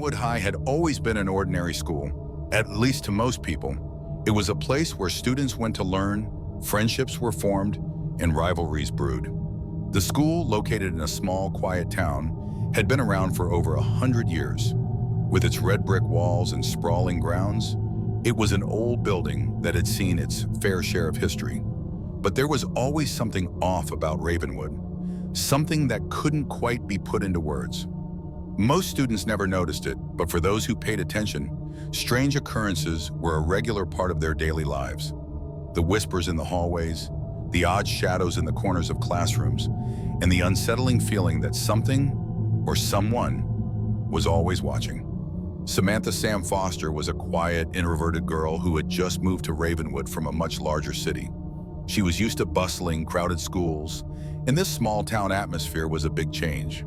Ravenwood High had always been an ordinary school, at least to most people. It was a place where students went to learn, friendships were formed, and rivalries brewed. The school, located in a small, quiet town, had been around for over 100 years. With its red brick walls and sprawling grounds, it was an old building that had seen its fair share of history. But there was always something off about Ravenwood, something that couldn't quite be put into words. Most students never noticed it, but for those who paid attention, strange occurrences were a regular part of their daily lives. The whispers in the hallways, the odd shadows in the corners of classrooms, and the unsettling feeling that something or someone was always watching. Samantha Sam Foster was a quiet, introverted girl who had just moved to Ravenwood from a much larger city. She was used to bustling, crowded schools, and this small-town atmosphere was a big change.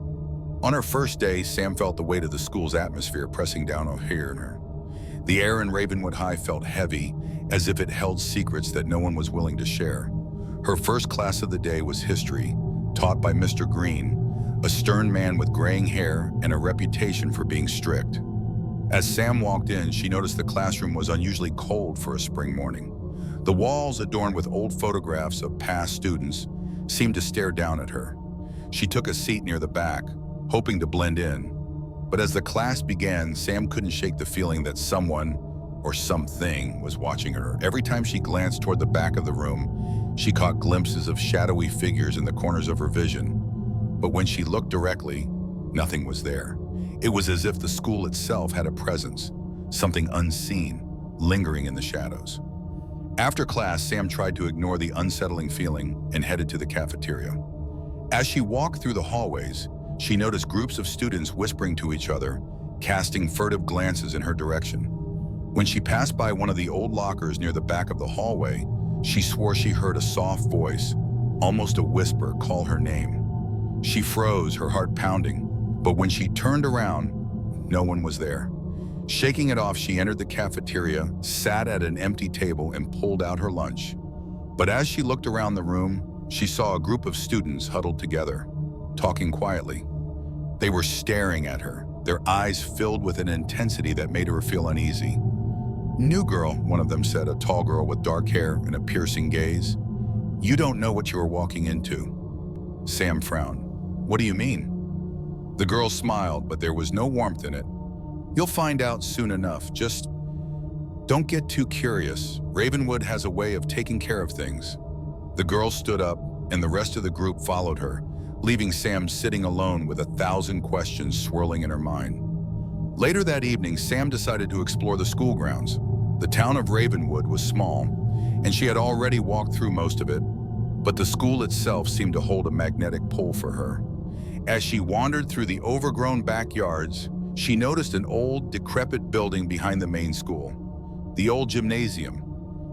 On her first day, Sam felt the weight of the school's atmosphere pressing down on her. The air in Ravenwood High felt heavy, as if it held secrets that no one was willing to share. Her first class of the day was history, taught by Mr. Green, a stern man with graying hair and a reputation for being strict. As Sam walked in, she noticed the classroom was unusually cold for a spring morning. The walls, adorned with old photographs of past students, seemed to stare down at her. She took a seat near the back, hoping to blend in. But as the class began, Sam couldn't shake the feeling that someone or something was watching her. Every time she glanced toward the back of the room, she caught glimpses of shadowy figures in the corners of her vision. But when she looked directly, nothing was there. It was as if the school itself had a presence, something unseen, lingering in the shadows. After class, Sam tried to ignore the unsettling feeling and headed to the cafeteria. As she walked through the hallways, she noticed groups of students whispering to each other, casting furtive glances in her direction. When she passed by one of the old lockers near the back of the hallway, she swore she heard a soft voice, almost a whisper, call her name. She froze, her heart pounding, but when she turned around, no one was there. Shaking it off, she entered the cafeteria, sat at an empty table, and pulled out her lunch. But as she looked around the room, she saw a group of students huddled together, talking quietly. They were staring at her, their eyes filled with an intensity that made her feel uneasy. "New girl," one of them said, a tall girl with dark hair and a piercing gaze. "You don't know what you are walking into." Sam frowned. "What do you mean?" The girl smiled, but there was no warmth in it. "You'll find out soon enough. Just don't get too curious. Ravenwood has a way of taking care of things." The girl stood up, and the rest of the group followed her, leaving Sam sitting alone with 1,000 questions swirling in her mind. Later that evening, Sam decided to explore the school grounds. The town of Ravenwood was small, and she had already walked through most of it, but the school itself seemed to hold a magnetic pull for her. As she wandered through the overgrown backyards, she noticed an old, decrepit building behind the main school, the old gymnasium.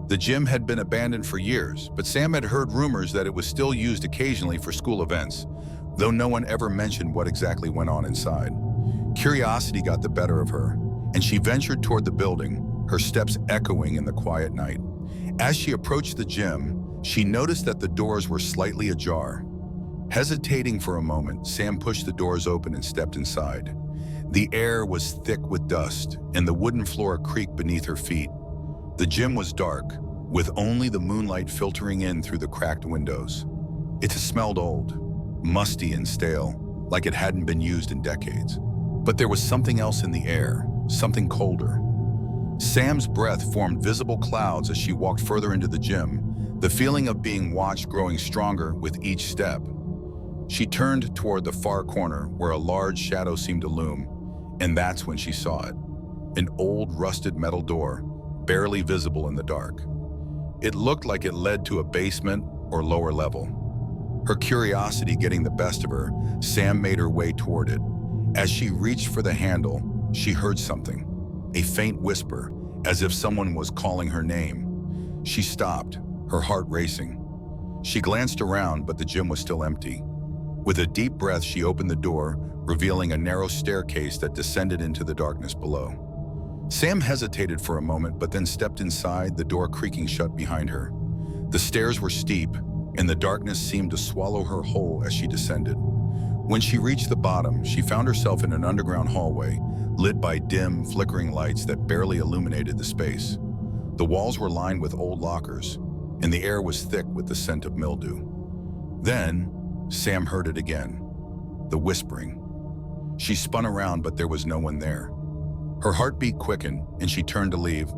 The gym had been abandoned for years, but Sam had heard rumors that it was still used occasionally for school events, though no one ever mentioned what exactly went on inside. Curiosity got the better of her, and she ventured toward the building, her steps echoing in the quiet night. As she approached the gym, she noticed that the doors were slightly ajar. Hesitating for a moment, Sam pushed the doors open and stepped inside. The air was thick with dust, and the wooden floor creaked beneath her feet. The gym was dark, with only the moonlight filtering in through the cracked windows. It smelled old, musty and stale, like it hadn't been used in decades. But there was something else in the air, something colder. Sam's breath formed visible clouds as she walked further into the gym, the feeling of being watched growing stronger with each step. She turned toward the far corner where a large shadow seemed to loom, and that's when she saw it. An old rusted metal door, barely visible in the dark. It looked like it led to a basement or lower level. Her curiosity getting the best of her, Sam made her way toward it. As she reached for the handle, she heard something, a faint whisper, as if someone was calling her name. She stopped, her heart racing. She glanced around, but the gym was still empty. With a deep breath, she opened the door, revealing a narrow staircase that descended into the darkness below. Sam hesitated for a moment, but then stepped inside, the door creaking shut behind her. The stairs were steep, and the darkness seemed to swallow her whole as she descended. When she reached the bottom, she found herself in an underground hallway, lit by dim, flickering lights that barely illuminated the space. The walls were lined with old lockers, and the air was thick with the scent of mildew. Then, Sam heard it again, the whispering. She spun around, but there was no one there. Her heartbeat quickened, and she turned to leave,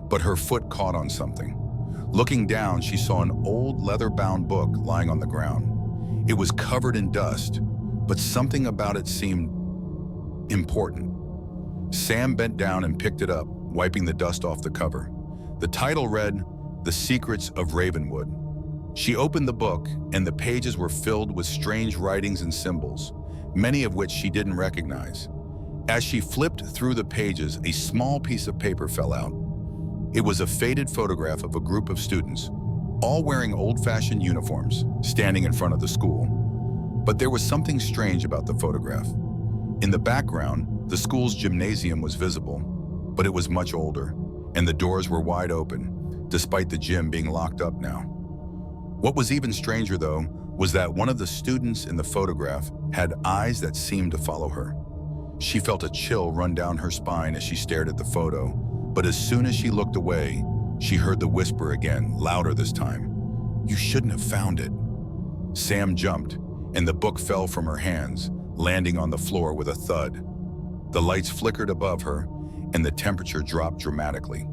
but her foot caught on something. Looking down, she saw an old leather-bound book lying on the ground. It was covered in dust, but something about it seemed important. Sam bent down and picked it up, wiping the dust off the cover. The title read, "The Secrets of Ravenwood." She opened the book, and the pages were filled with strange writings and symbols, many of which she didn't recognize. As she flipped through the pages, a small piece of paper fell out. It was a faded photograph of a group of students, all wearing old-fashioned uniforms, standing in front of the school. But there was something strange about the photograph. In the background, the school's gymnasium was visible, but it was much older, and the doors were wide open, despite the gym being locked up now. What was even stranger, though, was that one of the students in the photograph had eyes that seemed to follow her. She felt a chill run down her spine as she stared at the photo, but as soon as she looked away, she heard the whisper again, louder this time. "You shouldn't have found it." Sam jumped, and the book fell from her hands, landing on the floor with a thud. The lights flickered above her, and the temperature dropped dramatically.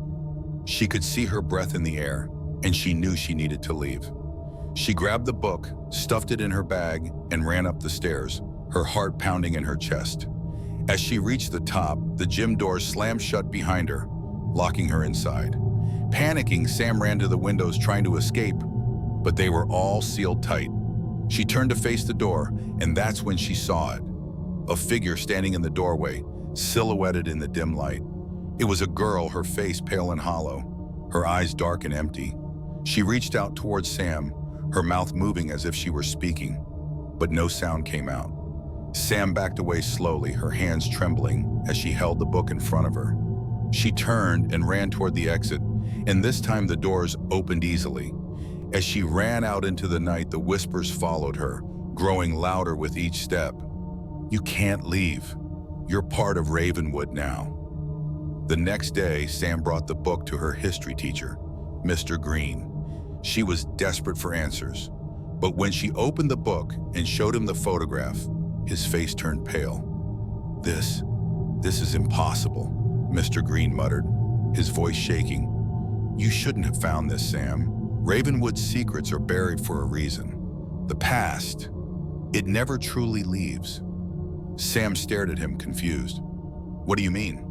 She could see her breath in the air, and she knew she needed to leave. She grabbed the book, stuffed it in her bag, and ran up the stairs, her heart pounding in her chest. As she reached the top, the gym doors slammed shut behind her, locking her inside. Panicking, Sam ran to the windows trying to escape, but they were all sealed tight. She turned to face the door, and that's when she saw it. A figure standing in the doorway, silhouetted in the dim light. It was a girl, her face pale and hollow, her eyes dark and empty. She reached out towards Sam, her mouth moving as if she were speaking, but no sound came out. Sam backed away slowly, her hands trembling as she held the book in front of her. She turned and ran toward the exit, and this time the doors opened easily. As she ran out into the night, the whispers followed her, growing louder with each step. "You can't leave. You're part of Ravenwood now." The next day, Sam brought the book to her history teacher, Mr. Green. She was desperate for answers, but when she opened the book and showed him the photograph, his face turned pale. This is impossible," Mr. Green muttered, his voice shaking. "You shouldn't have found this, Sam. Ravenwood's secrets are buried for a reason. The past, it never truly leaves." Sam stared at him, confused. "What do you mean?"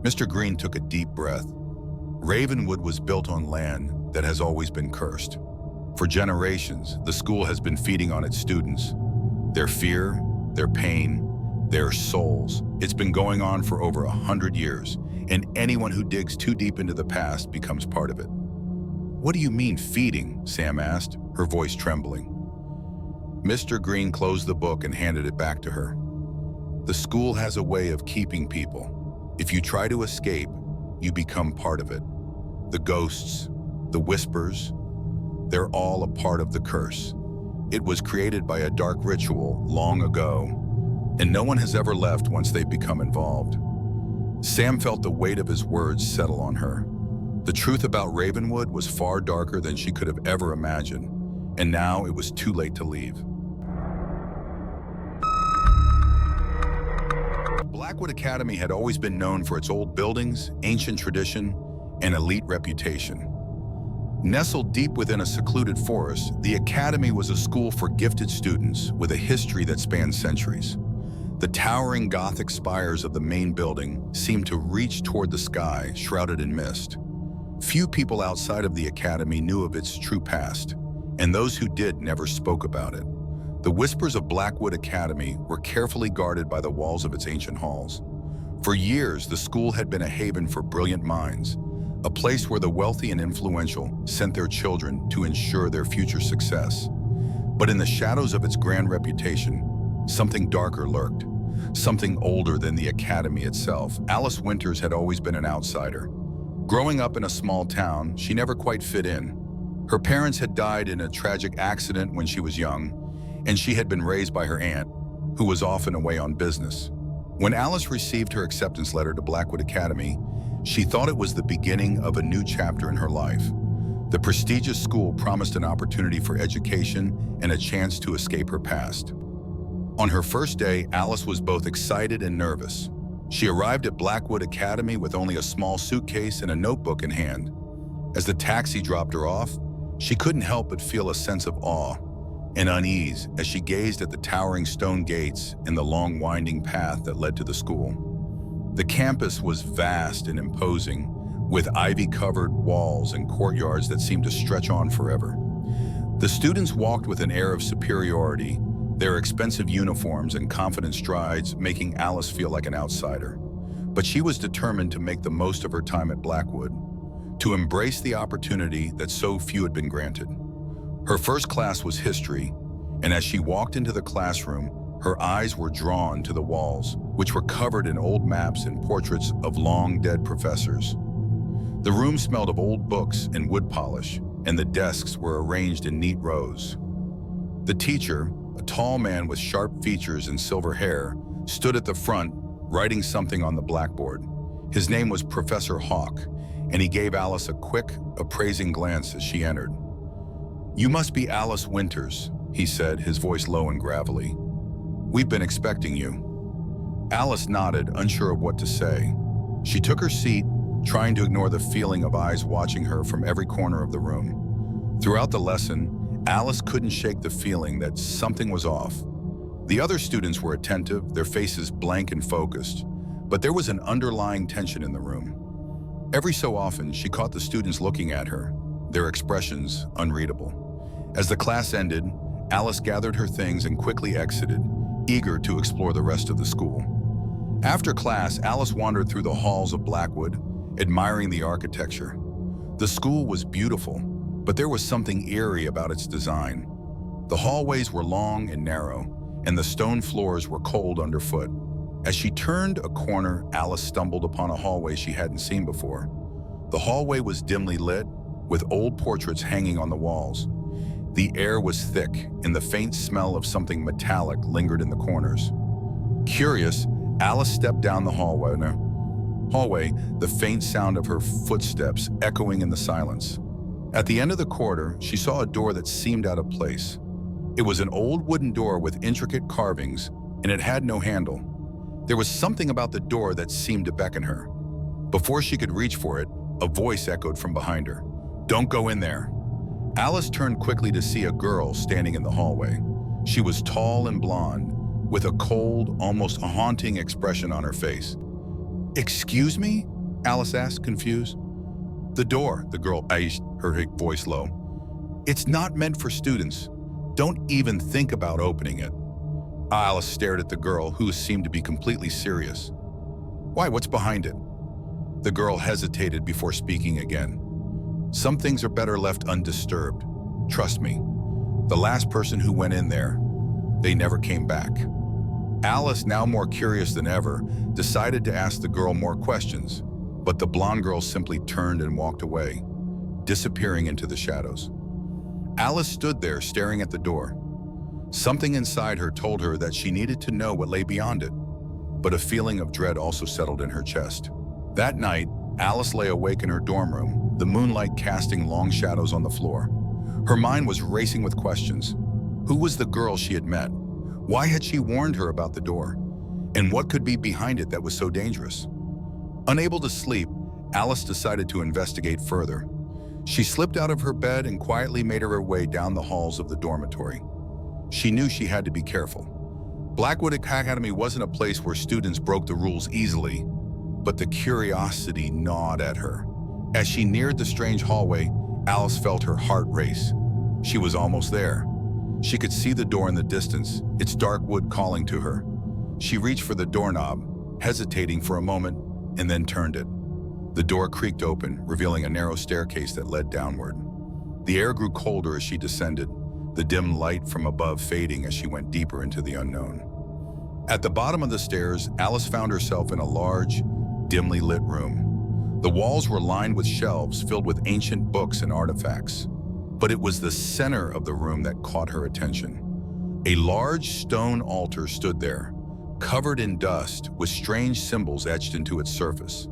Mr. Green took a deep breath. Ravenwood was built on land that has always been cursed. For generations, the school has been feeding on its students. Their fear, their pain, their souls. It's been going on for over 100 years, and anyone who digs too deep into the past becomes part of it. "What do you mean, feeding?" Sam asked, her voice trembling. Mr. Green closed the book and handed it back to her. "The school has a way of keeping people. If you try to escape, you become part of it. The ghosts, the whispers, they're all a part of the curse. It was created by a dark ritual long ago, and no one has ever left once they've become involved." Sam felt the weight of his words settle on her. The truth about Ravenwood was far darker than she could have ever imagined, and now it was too late to leave. Blackwood Academy had always been known for its old buildings, ancient tradition, and elite reputation. Nestled deep within a secluded forest, the academy was a school for gifted students with a history that spanned centuries. The towering Gothic spires of the main building seemed to reach toward the sky, shrouded in mist. Few people outside of the academy knew of its true past, and those who did never spoke about it. The whispers of Blackwood Academy were carefully guarded by the walls of its ancient halls. For years, the school had been a haven for brilliant minds, a place where the wealthy and influential sent their children to ensure their future success. But in the shadows of its grand reputation, something darker lurked, something older than the academy itself. Alice Winters had always been an outsider. Growing up in a small town, she never quite fit in. Her parents had died in a tragic accident when she was young, and she had been raised by her aunt, who was often away on business. When Alice received her acceptance letter to Blackwood Academy, she thought it was the beginning of a new chapter in her life. The prestigious school promised an opportunity for education and a chance to escape her past. On her first day, Alice was both excited and nervous. She arrived at Blackwood Academy with only a small suitcase and a notebook in hand. As the taxi dropped her off, she couldn't help but feel a sense of awe and unease as she gazed at the towering stone gates and the long winding path that led to the school. The campus was vast and imposing, with ivy-covered walls and courtyards that seemed to stretch on forever. The students walked with an air of superiority, their expensive uniforms and confident strides making Alice feel like an outsider. But she was determined to make the most of her time at Blackwood, to embrace the opportunity that so few had been granted. Her first class was history, and as she walked into the classroom, her eyes were drawn to the walls, which were covered in old maps and portraits of long-dead professors. The room smelled of old books and wood polish, and the desks were arranged in neat rows. The teacher, a tall man with sharp features and silver hair, stood at the front, writing something on the blackboard. His name was Professor Hawk, and he gave Alice a quick, appraising glance as she entered. "You must be Alice Winters," he said, his voice low and gravelly. "We've been expecting you." Alice nodded, unsure of what to say. She took her seat, trying to ignore the feeling of eyes watching her from every corner of the room. Throughout the lesson, Alice couldn't shake the feeling that something was off. The other students were attentive, their faces blank and focused, but there was an underlying tension in the room. Every so often, she caught the students looking at her, their expressions unreadable. As the class ended, Alice gathered her things and quickly exited, eager to explore the rest of the school. After class, Alice wandered through the halls of Blackwood, admiring the architecture. The school was beautiful, but there was something eerie about its design. The hallways were long and narrow, and the stone floors were cold underfoot. As she turned a corner, Alice stumbled upon a hallway she hadn't seen before. The hallway was dimly lit, with old portraits hanging on the walls. The air was thick, and the faint smell of something metallic lingered in the corners. Curious, Alice stepped down the hallway, the faint sound of her footsteps echoing in the silence. At the end of the corridor, she saw a door that seemed out of place. It was an old wooden door with intricate carvings, and it had no handle. There was something about the door that seemed to beckon her. Before she could reach for it, a voice echoed from behind her. "Don't go in there." Alice turned quickly to see a girl standing in the hallway. She was tall and blonde, with a cold, almost haunting expression on her face. "Excuse me?" Alice asked, confused. "The door," the girl asked, her voice low. "It's not meant for students. Don't even think about opening it." Alice stared at the girl, who seemed to be completely serious. "Why, what's behind it?" The girl hesitated before speaking again. "Some things are better left undisturbed. Trust me. The last person who went in there, they never came back." Alice, now more curious than ever, decided to ask the girl more questions, but the blonde girl simply turned and walked away, disappearing into the shadows. Alice stood there staring at the door. Something inside her told her that she needed to know what lay beyond it, but a feeling of dread also settled in her chest. That night, Alice lay awake in her dorm room, the moonlight casting long shadows on the floor. Her mind was racing with questions. Who was the girl she had met? Why had she warned her about the door? And what could be behind it that was so dangerous? Unable to sleep, Alice decided to investigate further. She slipped out of her bed and quietly made her way down the halls of the dormitory. She knew she had to be careful. Blackwood Academy wasn't a place where students broke the rules easily, but the curiosity gnawed at her. As she neared the strange hallway, Alice felt her heart race. She was almost there. She could see the door in the distance, its dark wood calling to her. She reached for the doorknob, hesitating for a moment, and then turned it. The door creaked open, revealing a narrow staircase that led downward. The air grew colder as she descended, the dim light from above fading as she went deeper into the unknown. At the bottom of the stairs, Alice found herself in a large, dimly lit room. The walls were lined with shelves filled with ancient books and artifacts. But it was the center of the room that caught her attention. A large stone altar stood there, covered in dust with strange symbols etched into its surface.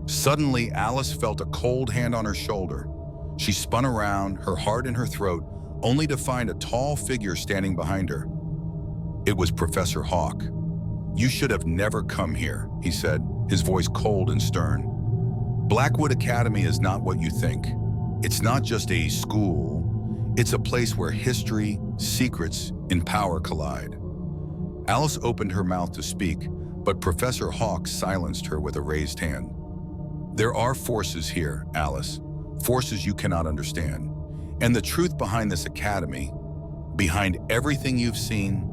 Suddenly, Alice felt a cold hand on her shoulder. She spun around, her heart in her throat, only to find a tall figure standing behind her. It was Professor Hawk. "You should have never come here," he said, his voice cold and stern. "Blackwood Academy is not what you think. It's not just a school. It's a place where history, secrets, and power collide." Alice opened her mouth to speak, but Professor Hawk silenced her with a raised hand. "There are forces here, Alice, forces you cannot understand. And the truth behind this academy, behind everything you've seen,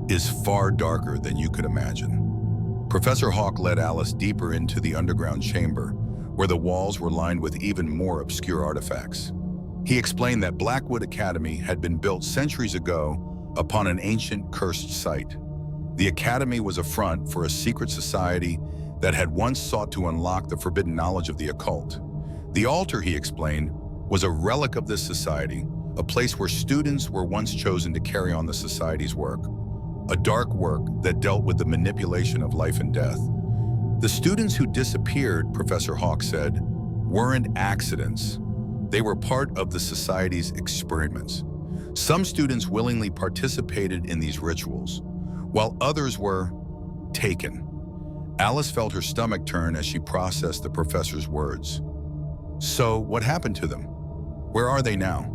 is far darker than you could imagine." Professor Hawk led Alice deeper into the underground chamber, where the walls were lined with even more obscure artifacts. He explained that Blackwood Academy had been built centuries ago upon an ancient cursed site. The academy was a front for a secret society that had once sought to unlock the forbidden knowledge of the occult. The altar, he explained, was a relic of this society, a place where students were once chosen to carry on the society's work, a dark work that dealt with the manipulation of life and death. The students who disappeared, Professor Hawk said, weren't accidents. They were part of the society's experiments. Some students willingly participated in these rituals, while others were taken. Alice felt her stomach turn as she processed the professor's words. "So, what happened to them? Where are they now?"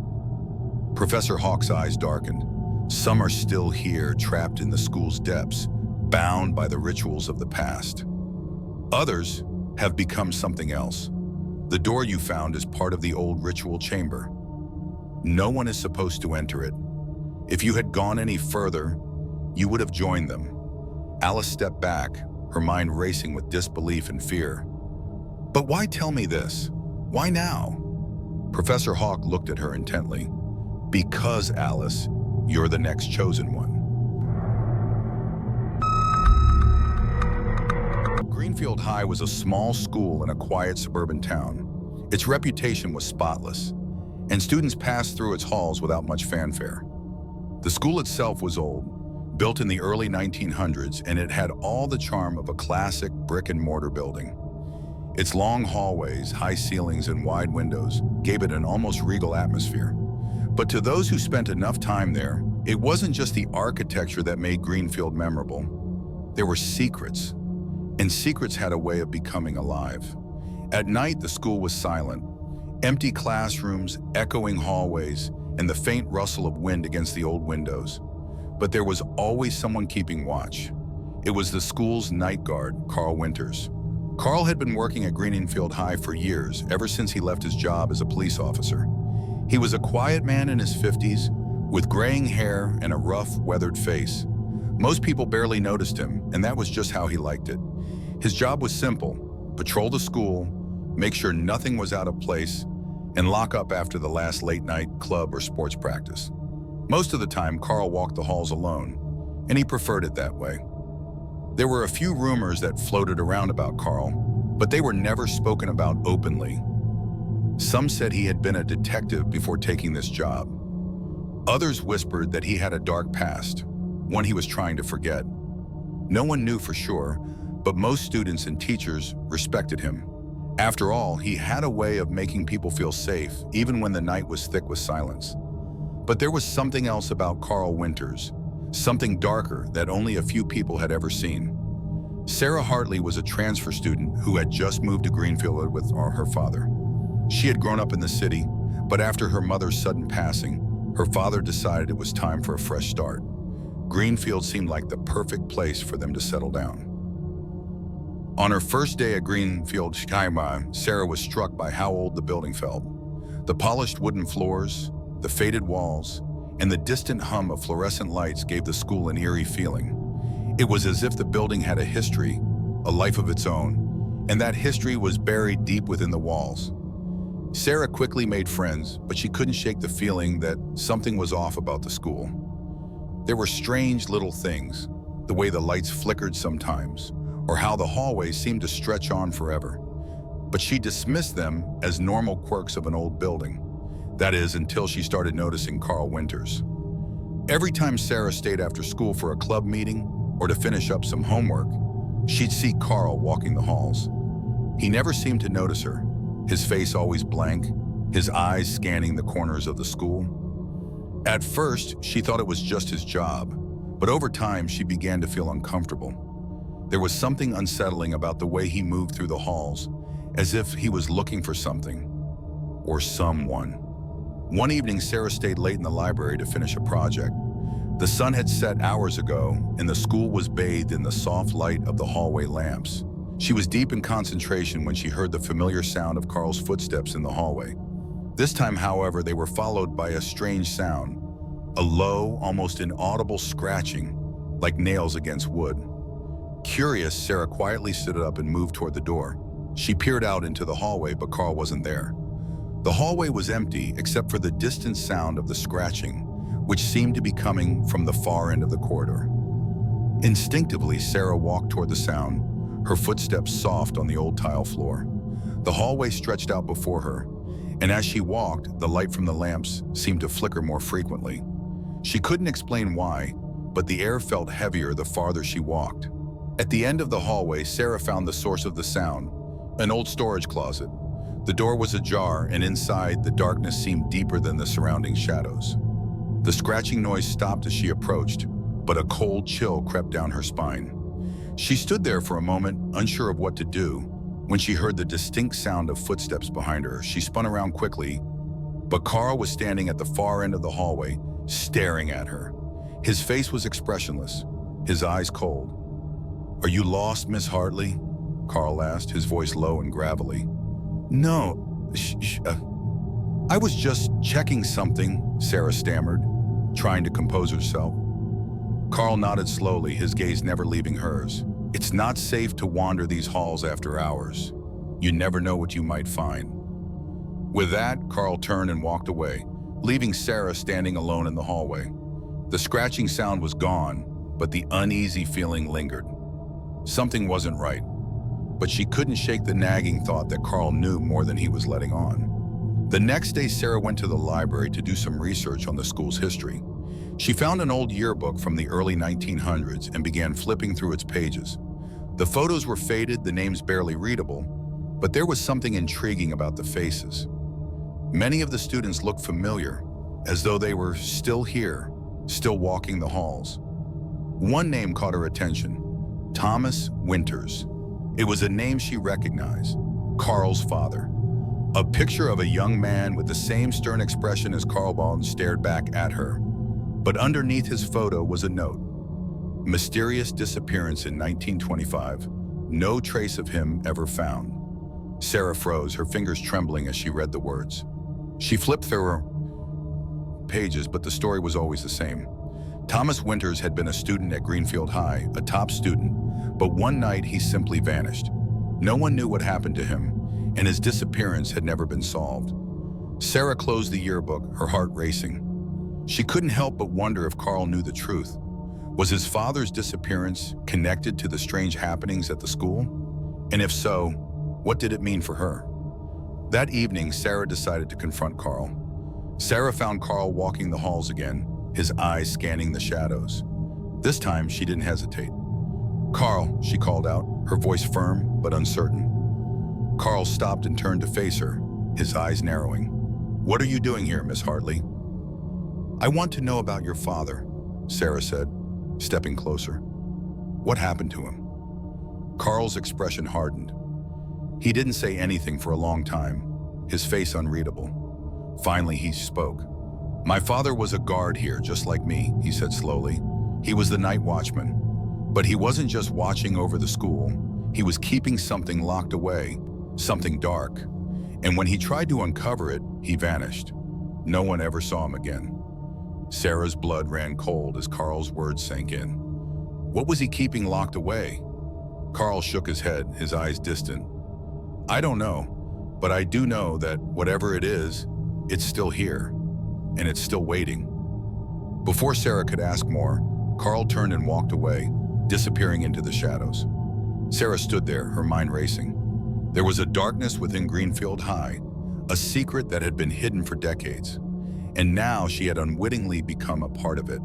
Professor Hawk's eyes darkened. "Some are still here, trapped in the school's depths, bound by the rituals of the past. Others have become something else. The door you found is part of the old ritual chamber. No one is supposed to enter it. If you had gone any further, you would have joined them." Alice stepped back, her mind racing with disbelief and fear. "But why tell me this? Why now?" Professor Hawk looked at her intently. "Because, Alice, you're the next chosen one." Greenfield High was a small school in a quiet suburban town. Its reputation was spotless, and students passed through its halls without much fanfare. The school itself was old, built in the early 1900s, and it had all the charm of a classic brick-and-mortar building. Its long hallways, high ceilings, and wide windows gave it an almost regal atmosphere. But to those who spent enough time there, it wasn't just the architecture that made Greenfield memorable. There were secrets, and secrets had a way of becoming alive. At night, the school was silent. Empty classrooms, echoing hallways, and the faint rustle of wind against the old windows. But there was always someone keeping watch. It was the school's night guard, Carl Winters. Carl had been working at Greenfield High for years, ever since he left his job as a police officer. He was a quiet man in his 50s, with graying hair and a rough, weathered face. Most people barely noticed him, and that was just how he liked it. His job was simple: patrol the school, make sure nothing was out of place, and lock up after the last late-night club or sports practice. Most of the time, Carl walked the halls alone, and he preferred it that way. There were a few rumors that floated around about Carl, but they were never spoken about openly. Some said he had been a detective before taking this job. Others whispered that he had a dark past, one he was trying to forget. No one knew for sure, but most students and teachers respected him. After all, he had a way of making people feel safe, even when the night was thick with silence. But there was something else about Carl Winters, something darker that only a few people had ever seen. Sarah Hartley was a transfer student who had just moved to Greenfield with her father. She had grown up in the city, but after her mother's sudden passing, her father decided it was time for a fresh start. Greenfield seemed like the perfect place for them to settle down. On her first day at Greenfield High, Sarah was struck by how old the building felt. The polished wooden floors, the faded walls, and the distant hum of fluorescent lights gave the school an eerie feeling. It was as if the building had a history, a life of its own, and that history was buried deep within the walls. Sarah quickly made friends, but she couldn't shake the feeling that something was off about the school. There were strange little things, the way the lights flickered sometimes, or how the hallways seemed to stretch on forever. But she dismissed them as normal quirks of an old building. That is, until she started noticing Carl Winters. Every time Sarah stayed after school for a club meeting, or to finish up some homework, she'd see Carl walking the halls. He never seemed to notice her, his face always blank, his eyes scanning the corners of the school. At first, she thought it was just his job, but over time she began to feel uncomfortable. There was something unsettling about the way he moved through the halls, as if he was looking for something or someone. One evening, Sarah stayed late in the library to finish a project. The sun had set hours ago, and the school was bathed in the soft light of the hallway lamps. She was deep in concentration when she heard the familiar sound of Carl's footsteps in the hallway. This time, however, they were followed by a strange sound, a low, almost inaudible scratching, like nails against wood. Curious, Sarah quietly stood up and moved toward the door. She peered out into the hallway, but Carl wasn't there. The hallway was empty except for the distant sound of the scratching, which seemed to be coming from the far end of the corridor. Instinctively, Sarah walked toward the sound, her footsteps soft on the old tile floor. The hallway stretched out before her, and as she walked, the light from the lamps seemed to flicker more frequently. She couldn't explain why, but the air felt heavier the farther she walked. At the end of the hallway, Sarah found the source of the sound, an old storage closet. The door was ajar, and inside, the darkness seemed deeper than the surrounding shadows. The scratching noise stopped as she approached, but a cold chill crept down her spine. She stood there for a moment, unsure of what to do. When she heard the distinct sound of footsteps behind her, she spun around quickly, but Carl was standing at the far end of the hallway, staring at her. His face was expressionless, his eyes cold. "Are you lost, Miss Hartley?" Carl asked, his voice low and gravelly. "No, I was just checking something," Sarah stammered, trying to compose herself. Carl nodded slowly, his gaze never leaving hers. "It's not safe to wander these halls after hours. You never know what you might find." With that, Carl turned and walked away, leaving Sarah standing alone in the hallway. The scratching sound was gone, but the uneasy feeling lingered. Something wasn't right, but she couldn't shake the nagging thought that Carl knew more than he was letting on. The next day, Sarah went to the library to do some research on the school's history. She found an old yearbook from the early 1900s and began flipping through its pages. The photos were faded, the names barely readable, but there was something intriguing about the faces. Many of the students looked familiar, as though they were still here, still walking the halls. One name caught her attention: Thomas Winters. It was a name she recognized, Carl's father. A picture of a young man with the same stern expression as Carl Baldwin stared back at her. But underneath his photo was a note: mysterious disappearance in 1925. No trace of him ever found. Sarah froze, her fingers trembling as she read the words. She flipped through her pages, but the story was always the same. Thomas Winters had been a student at Greenfield High, a top student, but one night he simply vanished. No one knew what happened to him, and his disappearance had never been solved. Sarah closed the yearbook, her heart racing. She couldn't help but wonder if Carl knew the truth. Was his father's disappearance connected to the strange happenings at the school? And if so, what did it mean for her? That evening, Sarah decided to confront Carl. Sarah found Carl walking the halls again, his eyes scanning the shadows. This time, she didn't hesitate. "Carl," she called out, her voice firm but uncertain. Carl stopped and turned to face her, his eyes narrowing. "What are you doing here, Miss Hartley?" "I want to know about your father," Sarah said, stepping closer. "What happened to him?" Carl's expression hardened. He didn't say anything for a long time, his face unreadable. Finally, he spoke. "My father was a guard here, just like me," he said slowly. "He was the night watchman. But he wasn't just watching over the school. He was keeping something locked away, something dark. And when he tried to uncover it, he vanished. No one ever saw him again." Sarah's blood ran cold as Carl's words sank in. What was he keeping locked away? Carl shook his head, his eyes distant. "I don't know, but I do know that whatever it is, it's still here, and it's still waiting." Before Sarah could ask more, Carl turned and walked away, disappearing into the shadows. Sarah stood there, her mind racing. There was a darkness within Greenfield High, a secret that had been hidden for decades, and now she had unwittingly become a part of it.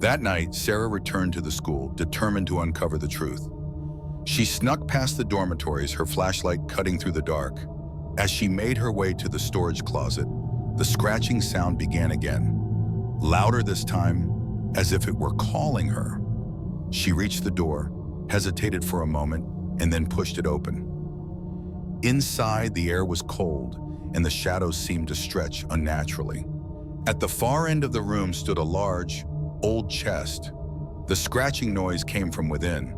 That night, Sarah returned to the school, determined to uncover the truth. She snuck past the dormitories, her flashlight cutting through the dark. As she made her way to the storage closet, the scratching sound began again, louder this time, as if it were calling her. She reached the door, hesitated for a moment, and then pushed it open. Inside, the air was cold, and the shadows seemed to stretch unnaturally. At the far end of the room stood a large, old chest. The scratching noise came from within.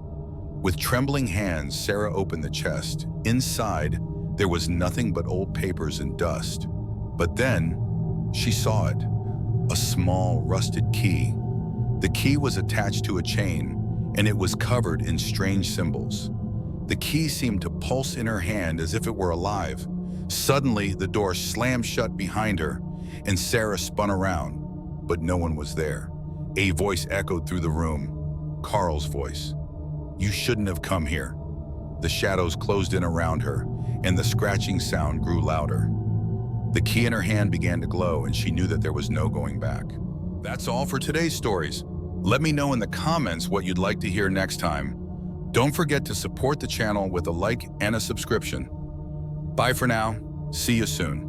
With trembling hands, Sarah opened the chest. Inside, there was nothing but old papers and dust. But then, she saw it, a small, rusted key. The key was attached to a chain, and it was covered in strange symbols. The key seemed to pulse in her hand as if it were alive. Suddenly, the door slammed shut behind her, and Sarah spun around, but no one was there. A voice echoed through the room, Carl's voice. "You shouldn't have come here." The shadows closed in around her, and the scratching sound grew louder. The key in her hand began to glow, and she knew that there was no going back. That's all for today's stories. Let me know in the comments what you'd like to hear next time. Don't forget to support the channel with a like and a subscription. Bye for now. See you soon.